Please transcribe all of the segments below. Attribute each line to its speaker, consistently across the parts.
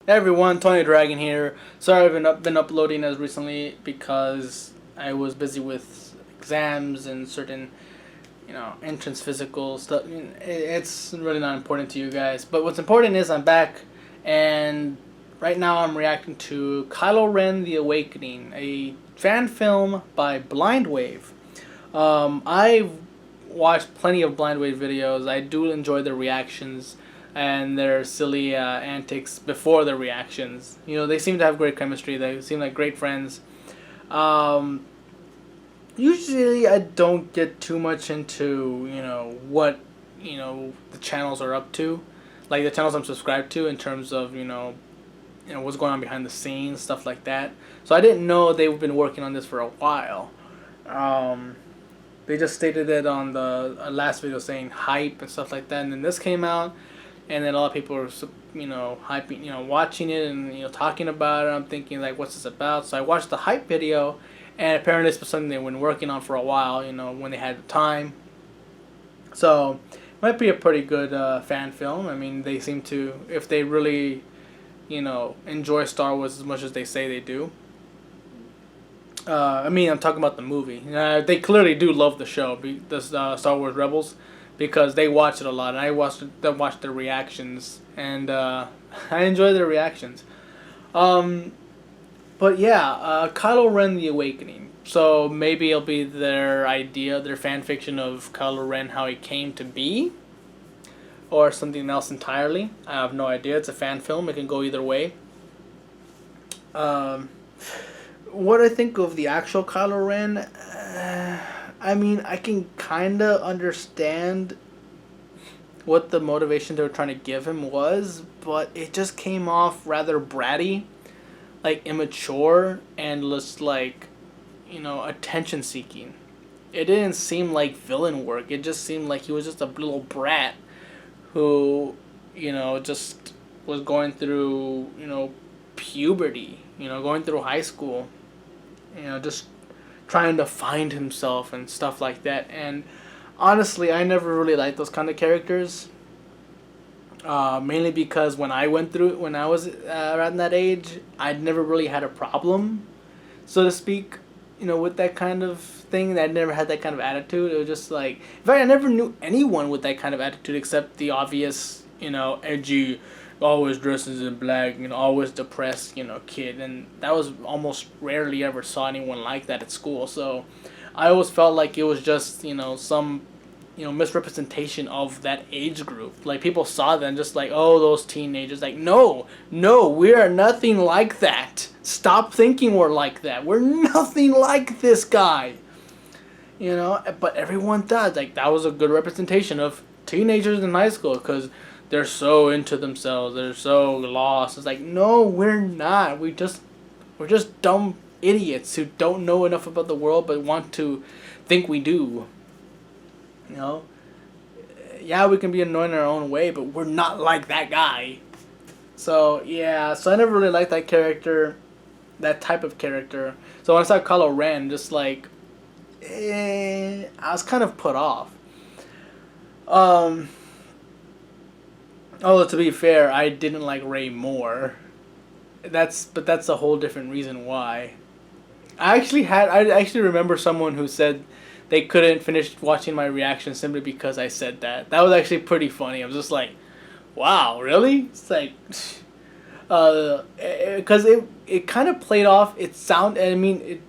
Speaker 1: Hey everyone, Tony Dragon here. Sorry I've been uploading as recently because I was busy with exams and certain, entrance physical stuff. It's really not important to you guys. But what's important is I'm back, and right now I'm reacting to Kylo Ren: The Awakening, a fan film by Blind Wave. I've watched plenty of Blind Wave videos. I do enjoy their reactions and their silly antics before the reactions. They seem to have great chemistry. They seem like great friends. Um, Usually, I don't get too much into what the channels are up to, like the channels I'm subscribed to in terms of what's going on behind the scenes, stuff like that. So I didn't know they've been working on this for a while. Um, they just stated it on the last video saying hype and stuff like that, and then this came out, and then a lot of people were hyping, watching it and talking about it. I'm thinking like, what's this about? So I watched the hype video, and apparently this was something they've been working on for a while. When they had the time. So it might be a pretty good fan film. I mean, they seem to, if they really enjoy Star Wars as much as they say they do. I'm talking about the movie. They clearly do love the show, the Star Wars Rebels, because they watch it a lot, and I watched their reactions, and I enjoy their reactions. Um, but yeah, Kylo Ren: The Awakening. So maybe it'll be their idea, their fan fiction of Kylo Ren, how he came to be, or something else entirely. I have no idea. It's a fan film. It can go either way. Um, what I think of the actual Kylo Ren, I can kind of understand what the motivation they were trying to give him was, but it just came off rather bratty, like immature, and just like, attention seeking. It didn't seem like villain work. It just seemed like he was just a little brat who, just was going through, puberty, going through high school, just trying to find himself and stuff like that. And honestly, I never really liked those kind of characters. Mainly because when I went through it, when I was around that age, I'd never really had a problem, so to speak, with that kind of thing. I never had that kind of attitude. It was just like, in fact, I never knew anyone with that kind of attitude except the obvious, edgy, always dresses in black, always depressed, kid. And that was almost rarely ever saw anyone like that at school. So I always felt like it was just, some misrepresentation of that age group. Like people saw them just like, oh, those teenagers. Like, no, no, we are nothing like that. Stop thinking we're like that. We're nothing like this guy. But everyone thought like that was a good representation of teenagers in high school because they're so into themselves. They're so lost. It's like, no, we're not. We're just dumb idiots who don't know enough about the world but want to think we do. You know, yeah, we can be annoying in our own way, but we're not like that guy. So yeah, so I never really liked that character, that type of character. So when I saw Kylo Ren, just like, I was kind of put off. Um, Although to be fair, I didn't like Rey more. That's a whole different reason why. I actually remember someone who said they couldn't finish watching my reaction simply because I said that. That was actually pretty funny. I was just like, wow, really? It's like, because it kind of played off. It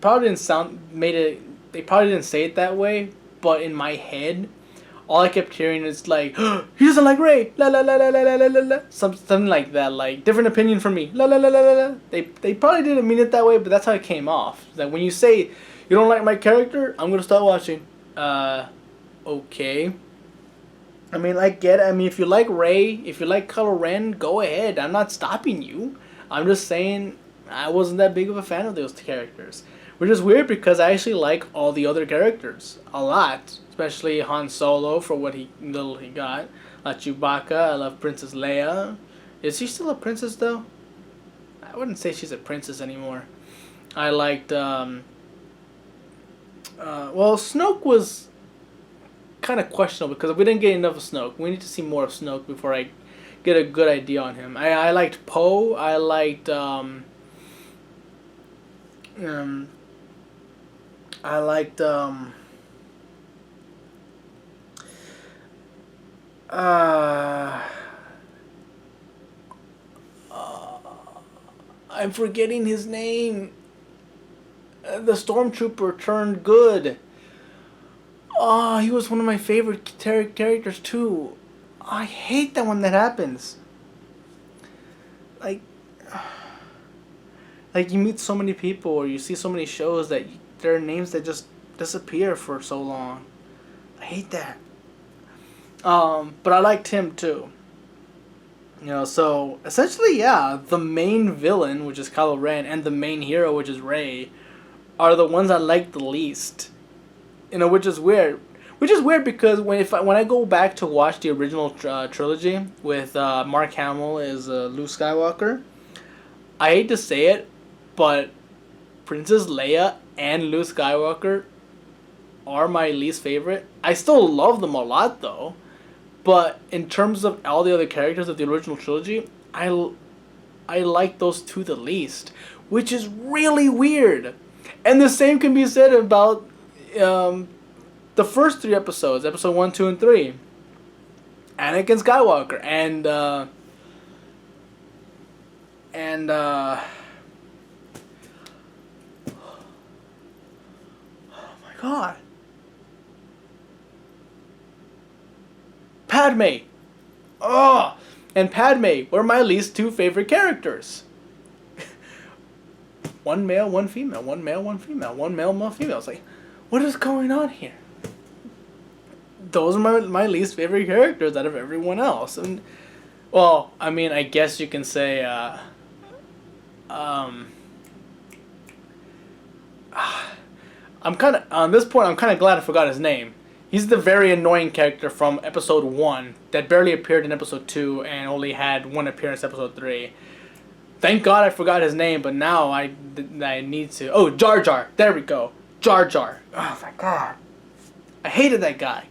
Speaker 1: probably didn't sound made it. They probably didn't say it that way, but in my head, all I kept hearing is like, he doesn't like Ray, la la la la la la la la, something like that, like different opinion from me, la la la la la la. They probably didn't mean it that way, but that's how it came off. Like when you say you don't like my character, I'm gonna stop watching. Okay. I get it. If you like Ray, if you like Kylo Ren, go ahead. I'm not stopping you. I'm just saying I wasn't that big of a fan of those characters. Which is weird because I actually like all the other characters a lot. Especially Han Solo for what little he got. Chewbacca, I love Princess Leia. Is she still a princess though? I wouldn't say she's a princess anymore. I liked, Snoke was kind of questionable because we didn't get enough of Snoke. We need to see more of Snoke before I get a good idea on him. I liked Poe. I liked um I liked uh I'm forgetting his name. The stormtrooper turned good. Oh, he was one of my favorite characters too. I hate that when that happens. Like, like you meet so many people or you see so many shows that there are names that just disappear for so long. I hate that. But I liked him too. You know, so essentially, yeah, the main villain, which is Kylo Ren, and the main hero, which is Rey, are the ones I like the least. You know, which is weird. Which is weird because when I go back to watch the original trilogy with Mark Hamill as Luke Skywalker, I hate to say it, but Princess Leia and Luke Skywalker are my least favorite. I still love them a lot though, but in terms of all the other characters of the original trilogy, I like those two the least, which is really weird. And the same can be said about the first three episodes, episode 1, 2, and 3. Anakin Skywalker and oh my god, Padme. Oh, and Padme were my least two favorite characters. One male, one female. One male, one female. One male, one female. It's like, what is going on here? Those are my least favorite characters out of everyone else. And, well, I mean, I guess you can say, I'm kind of, on this point, I'm kind of glad I forgot his name. He's the very annoying character from episode 1 that barely appeared in episode 2 and only had one appearance in episode 3. Thank God I forgot his name, but now I need to. Oh, Jar Jar. There we go. Jar Jar. Oh my god. I hated that guy.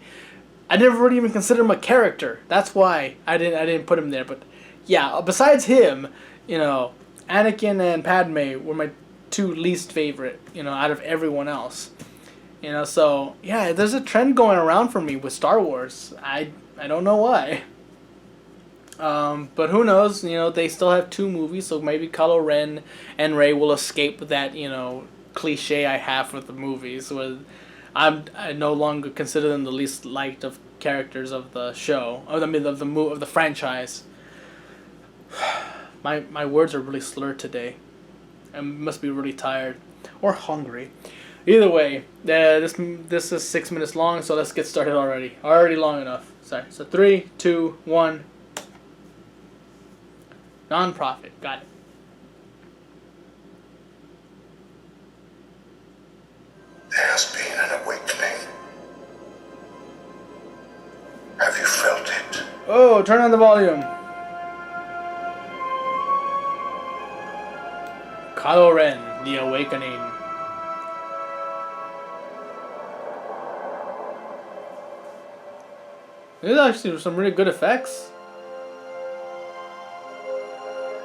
Speaker 1: I never really even considered him a character. That's why I didn't put him there. But yeah, besides him, you know, Anakin and Padme were my two least favorite, you know, out of everyone else. You know, so yeah, there's a trend going around for me with Star Wars. I don't know why. But who knows? You know, they still have 2 movies, so maybe Kylo Ren and Rey will escape that, you know, cliche I have with the movies. Where I no longer consider them the least liked of characters of the show. I mean, of the franchise. My words are really slurred today. I must be really tired or hungry. Either way, this is 6 minutes long, so let's get started already. Already long enough. Sorry. So 3, 2, 1. Non-profit. Got it.
Speaker 2: There has been an awakening. Have you felt it?
Speaker 1: Oh, turn on the volume. Kylo Ren, The Awakening. There's actually some really good effects.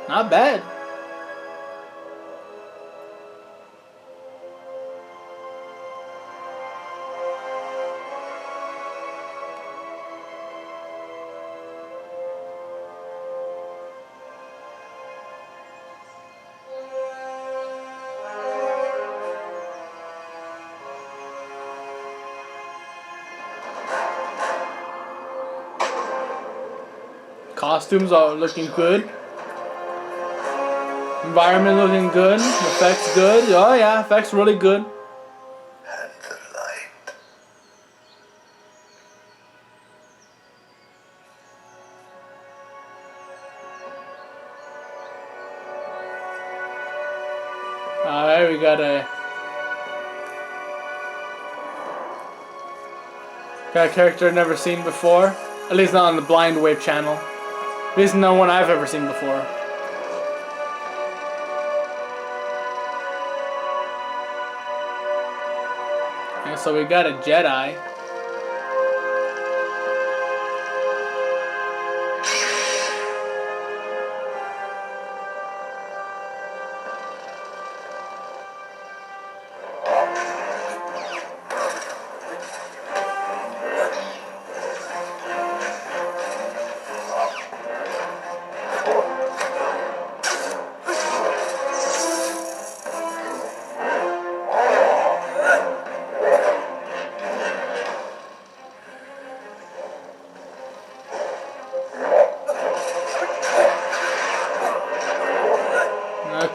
Speaker 1: Not bad. Costumes are looking good. Environment looking good. Effects good. Oh yeah, effects really good.
Speaker 2: And the light.
Speaker 1: Alright, we got a character I've never seen before. At least not on the Blind Wave channel. At least no one I've ever seen before. And so we got a Jedi.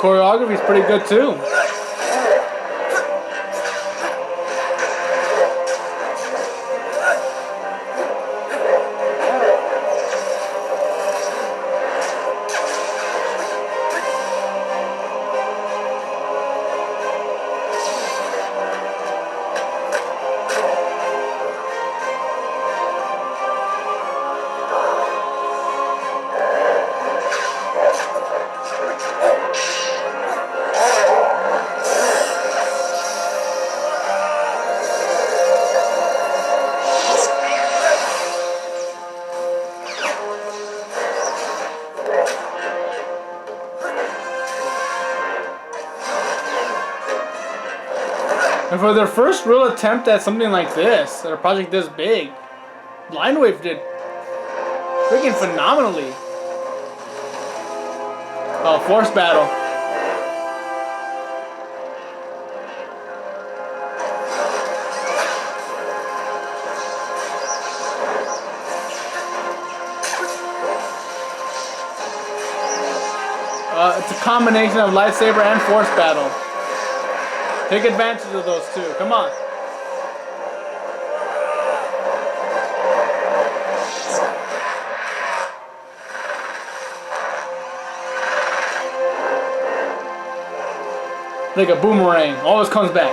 Speaker 1: choreography is pretty good too. And for their first real attempt at something like this, at a project this big, Blind Wave did freaking phenomenally. Oh, force battle. It's a combination of lightsaber and force battle. Take advantage of those two. Come on. Like a boomerang. Always comes back.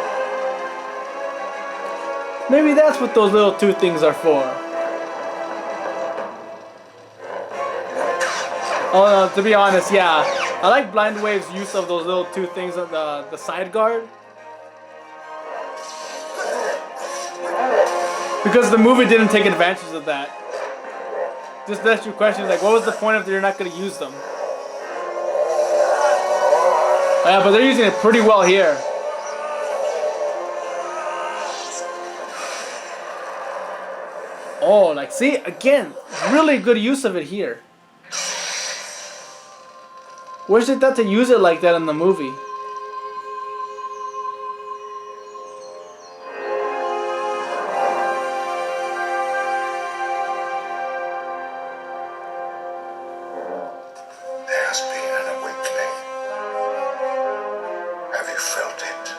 Speaker 1: Maybe that's what those little two things are for. Oh, no, to be honest, yeah. I like Blind Wave's use of those little two things on the side guard. Because the movie didn't take advantage of that. Just ask you questions like, what was the point if you're not going to use them? Yeah, but they're using it pretty well here. Oh, like, see? Again, really good use of it here. Where's it that to use it like that in the movie?
Speaker 2: There has been an awakening. Have you felt it?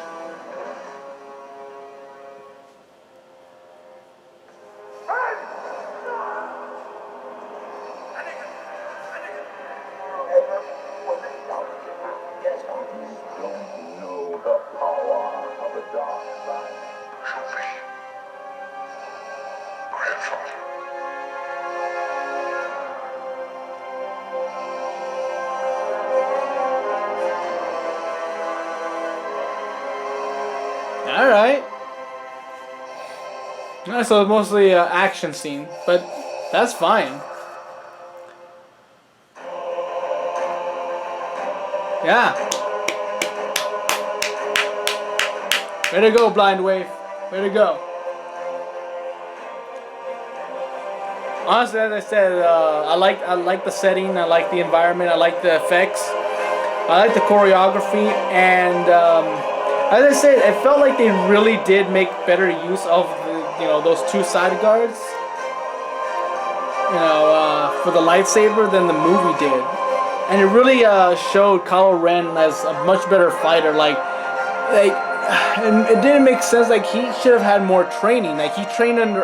Speaker 3: Don't know the power of the dark side.
Speaker 2: Show me. Grandfather.
Speaker 1: Alright. So it's mostly an action scene, but that's fine. Yeah. Way to go, Blind Wave. Way to go. Honestly, as I said, I like the setting, I like the environment, I like the effects, I like the choreography, and as I said, it felt like they really did make better use of those two side guards, for the lightsaber than the movie did, and it really showed Kylo Ren as a much better fighter. And it didn't make sense. Like, he should have had more training. Like, he trained under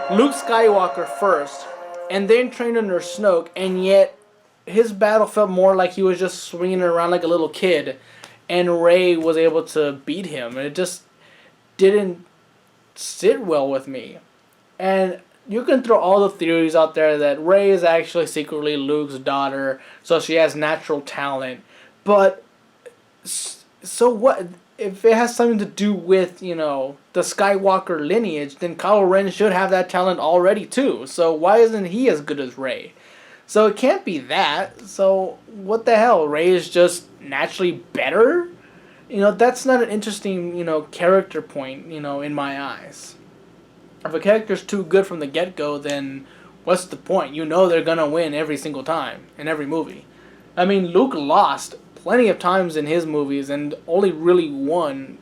Speaker 1: Luke Skywalker first, and then trained under Snoke, and yet his battle felt more like he was just swinging around like a little kid, and Rey was able to beat him, and it just didn't sit well with me. And you can throw all the theories out there that Rey is actually secretly Luke's daughter, so she has natural talent, but so what? If it has something to do with, the Skywalker lineage, then Kylo Ren should have that talent already too. So why isn't he as good as Rey? So it can't be that. So what the hell? Rey is just naturally better? That's not an interesting, character point, in my eyes. If a character's too good from the get-go, then what's the point? They're gonna win every single time in every movie. I mean, Luke lost plenty of times in his movies and only really won,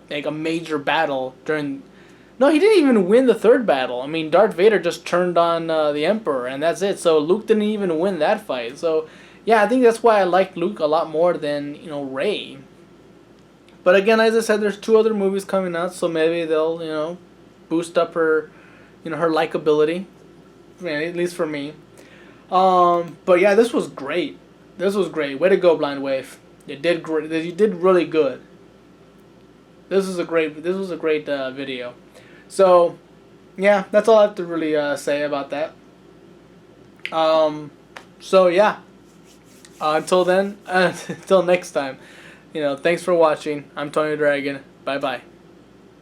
Speaker 1: like a major battle during... No, he didn't even win the third battle. I mean, Darth Vader just turned on the Emperor, and that's it. So Luke didn't even win that fight. So, yeah, I think that's why I like Luke a lot more than Rey. But again, as I said, there's 2 other movies coming out, so maybe they'll boost up her her likability, at least for me. But yeah, this was great. This was great. Way to go, Blind Wave. You did great. You did really good. This was a great. This was a great video. So, yeah, that's all I have to really say about that. So yeah. Until then, until next time. Thanks for watching. I'm Tony Dragon. Bye bye.